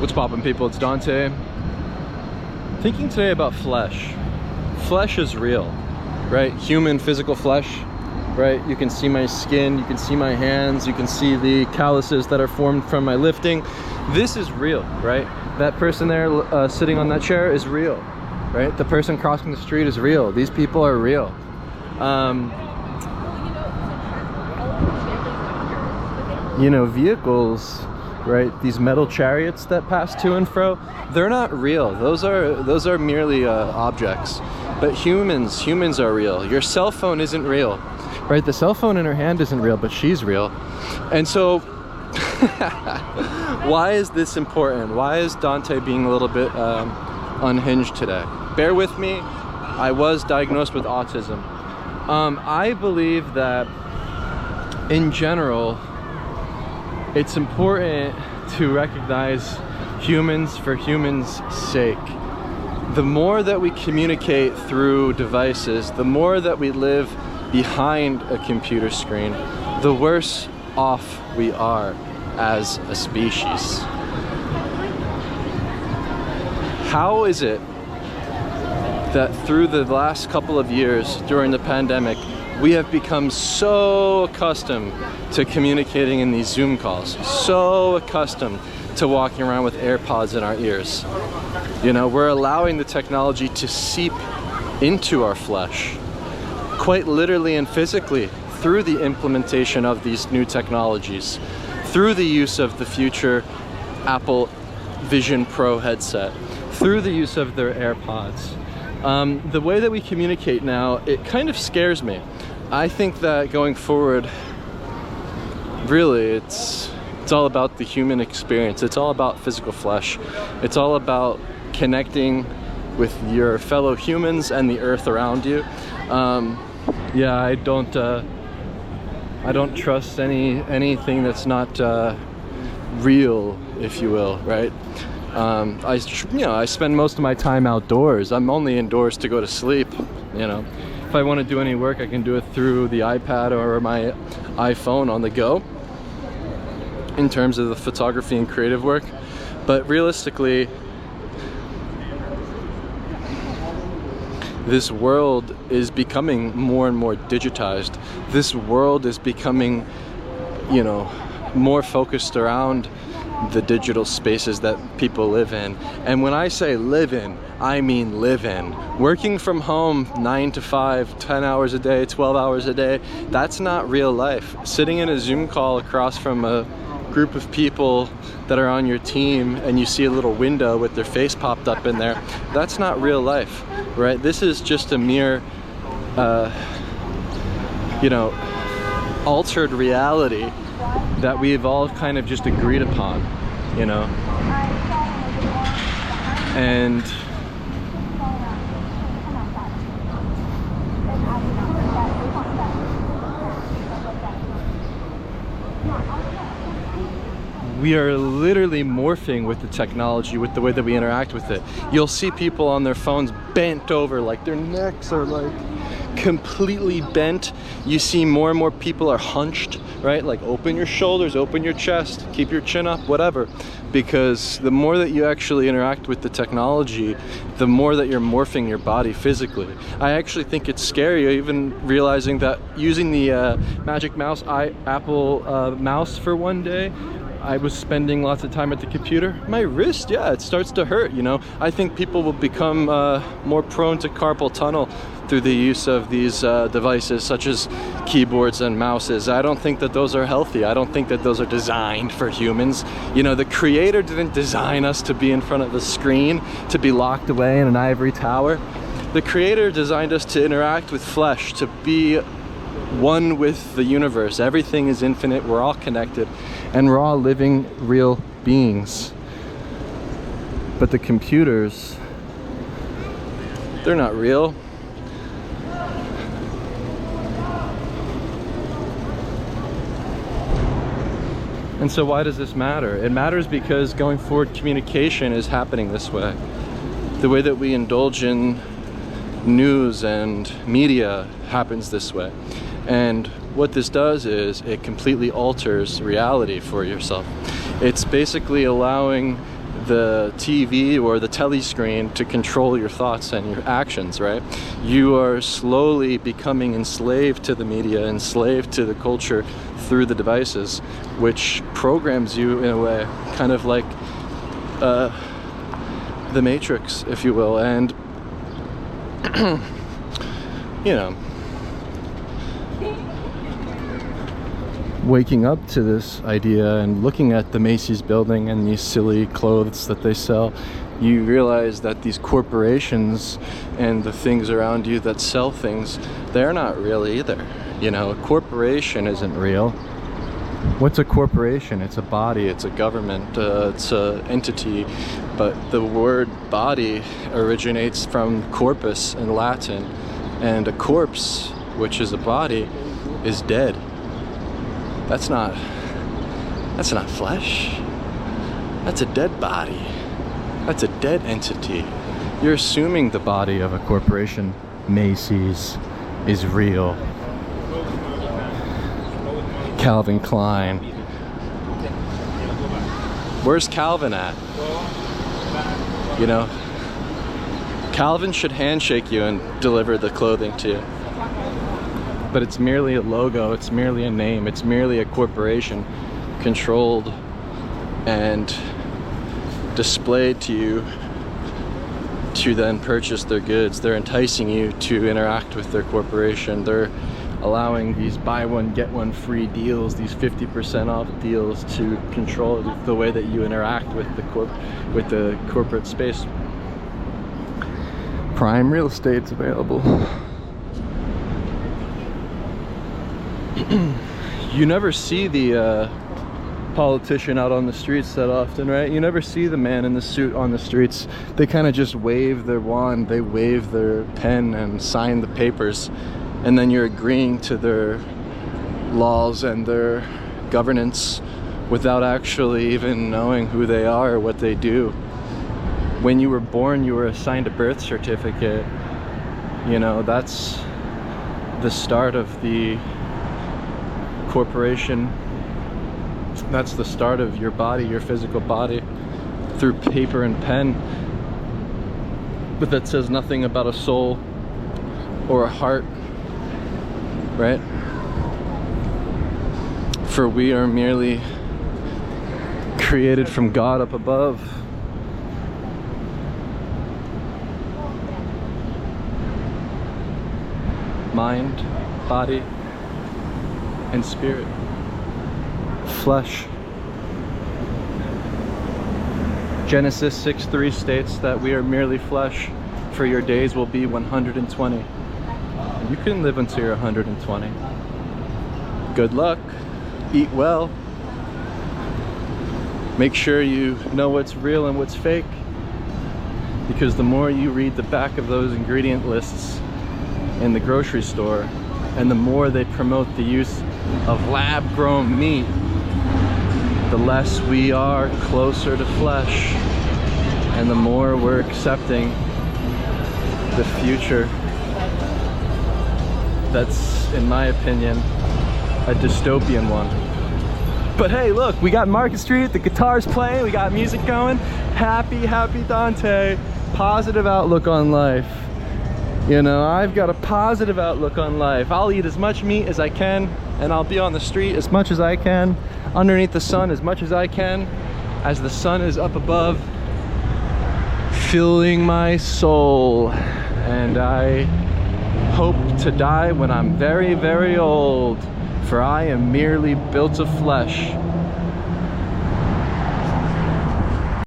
What's poppin', people? It's Dante. Thinking today about flesh. Flesh is real, right? Human physical flesh, right? You can see my skin, you can see my hands, you can see the calluses that are formed from my lifting. This is real, right? That person there sitting on that chair is real, right? The person crossing the street is real. These people are real. You know, vehicles, right? These metal chariots that pass to and fro, they're not real. Those are merely objects. But humans are real. Your cell phone isn't real, right? The cell phone in her hand isn't real, but she's real. And so, why is this important? Why is Dante being a little bit unhinged today? Bear with me. I was diagnosed with autism. I believe that, in general, it's important to recognize humans for humans' sake. The more that we communicate through devices, the more that we live behind a computer screen, the worse off we are as a species. How is it that through the last couple of years during the pandemic, we have become so accustomed to communicating in these Zoom calls, so accustomed to walking around with AirPods in our ears? You know, we're allowing the technology to seep into our flesh, quite literally and physically, through the implementation of these new technologies, through the use of the future Apple Vision Pro headset, through the use of their AirPods. The way that we communicate now, it kind of scares me. I think that going forward, really, it's all about the human experience. It's all about physical flesh. It's all about connecting with your fellow humans and the earth around you. Yeah, I don't trust anything that's not real, if you will, right? I spend most of my time outdoors. I'm only indoors to go to sleep, you know. If I want to do any work, I can do it through the iPad or my iPhone on the go in terms of the photography and creative work. But realistically, this world is becoming more and more digitized. This world is becoming, you know, more focused around the digital spaces that people live in. And when I say live in, I mean live in. Working from home 9 to 5, 10 hours a day, 12 hours a day, that's not real life. Sitting in a Zoom call across from a group of people that are on your team and you see a little window with their face popped up in there, that's not real life, right? This is just a mere, you know, altered reality that we've all kind of just agreed upon, you know. And we are literally morphing with the technology, with the way that we interact with it. You'll see people on their phones bent over, like their necks are like completely bent. You see more and more people are hunched, right? Like open your shoulders, open your chest, keep your chin up, whatever. Because the more that you actually interact with the technology, the more that you're morphing your body physically. I actually think it's scary, even realizing that using the Magic Mouse Apple mouse for one day, I was spending lots of time at the computer. My wrist, yeah, it starts to hurt, you know. I think people will become more prone to carpal tunnel through the use of these devices such as keyboards and mouses. I don't think that those are healthy. I don't think that those are designed for humans. You know, the creator didn't design us to be in front of a screen, to be locked away in an ivory tower. The creator designed us to interact with flesh, to be one with the universe. Everything is infinite, we're all connected, and we're all living real beings. But the computers, they're not real. And so why does this matter? It matters because going forward, communication is happening this way. The way that we indulge in news and media happens this way. And what this does is it completely alters reality for yourself. It's basically allowing the TV or the telly screen to control your thoughts and your actions, right? You are slowly becoming enslaved to the media, enslaved to the culture through the devices, which programs you in a way, kind of like the Matrix, if you will. And you know, waking up to this idea and looking at the Macy's building and these silly clothes that they sell, you realize that these corporations and the things around you that sell things, they're not real either. You know, a corporation isn't real. What's a corporation? It's a body, it's a government, it's an entity. But the word body originates from corpus in Latin, and a corpse, which is a body, is dead. That's not flesh. That's a dead body. That's a dead entity. You're assuming the body of a corporation, Macy's, is real. Calvin Klein. Where's Calvin at? You know, Calvin should handshake you and deliver the clothing to you. But it's merely a logo, it's merely a name, it's merely a corporation controlled and displayed to you to then purchase their goods. They're enticing you to interact with their corporation. They're allowing these buy one get one free deals, these 50% off deals, to control the way that you interact with the corporate space. Prime real estate's available. You never see the politician out on the streets that often, right? You never see the man in the suit on the streets. They kind of just wave their wand, they wave their pen and sign the papers, and then you're agreeing to their laws and their governance without actually even knowing who they are or what they do. When you were born, you were assigned a birth certificate. You know, that's the start of the corporation. That's the start of your body, your physical body, through paper and pen. But that says nothing about a soul or a heart, right? For we are merely created from God up above. Mind, body, and spirit. Flesh. Genesis 6:3 states that we are merely flesh, for your days will be 120. You can live until you're 120. Good luck. Eat well. Make sure you know what's real and what's fake, because the more you read the back of those ingredient lists in the grocery store, and the more they promote the use of lab-grown meat, the less we are closer to flesh, and the more we're accepting the future that's, in my opinion, a dystopian one. But hey, look, we got Market Street, the guitar's playing, we got music going. Happy Dante. Positive outlook on life. You know, I've got a positive outlook on life. I'll eat as much meat as I can, and I'll be on the street as much as I can, underneath the sun as much as I can, as the sun is up above, filling my soul. And I hope to die when I'm very, very old, for I am merely built of flesh.